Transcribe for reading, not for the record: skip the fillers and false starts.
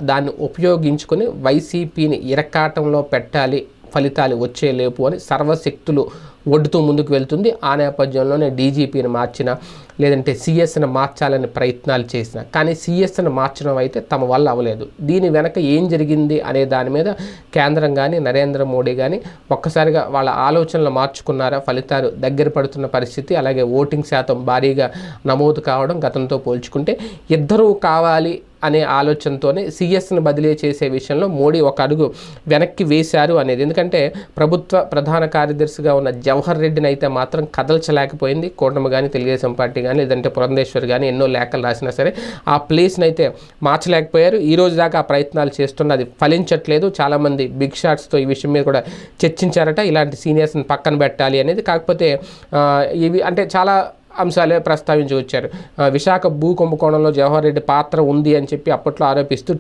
దాన్ని ఉపయోగించుకొని వైసీపీని ఇరకాటంలో పెట్టాలి ఫలితాలు వచ్చేలేపు అని సర్వశక్తులు ఒడ్డుతూ ముందుకు వెళ్తుంది. ఆ నేపథ్యంలోనే డీజీపీని మార్చిన, లేదంటే సీఎస్ని మార్చాలని ప్రయత్నాలు చేసిన, కానీ సీఎస్ని మార్చడం అయితే తమ వల్ల అవ్వలేదు. దీని వెనక ఏం జరిగింది అనే దాని మీద కేంద్రం కానీ నరేంద్ర మోడీ కానీ ఒక్కసారిగా వాళ్ళ ఆలోచనలు మార్చుకున్నారా? ఫలితాలు దగ్గర పడుతున్న పరిస్థితి, అలాగే ఓటింగ్ శాతం భారీగా నమోదు కావడం గతంతో పోల్చుకుంటే ఇద్దరూ కావాలి అనే ఆలోచనతోనే సీఎస్ని బదిలీ చేసే విషయంలో మోడీ ఒక అడుగు వెనక్కి వేశారు అనేది. ఎందుకంటే ప్రభుత్వ ప్రధాన కార్యదర్శిగా ఉన్న జవహర్ రెడ్డిని అయితే మాత్రం కదల్చలేకపోయింది కూటమి కానీ, తెలుగుదేశం పార్టీ కానీ, లేదంటే పురంధేశ్వర్ కానీ ఎన్నో లేఖలు రాసినా సరే ఆ ప్లేస్ని అయితే మార్చలేకపోయారు. ఈ రోజు దాకా ఆ ప్రయత్నాలు చేస్తున్న అది ఫలించట్లేదు. చాలామంది బిగ్ షాట్స్తో ఈ విషయం మీద కూడా చర్చించారట, ఇలాంటి సీనియర్స్ని పక్కన పెట్టాలి అనేది. కాకపోతే ఇవి అంటే చాలా అంశాలే ప్రస్తావించి వచ్చారు. విశాఖ భూ కుంభకోణంలో జవహర్ రెడ్డి పాత్ర ఉంది అని చెప్పి అప్పట్లో ఆరోపిస్తూ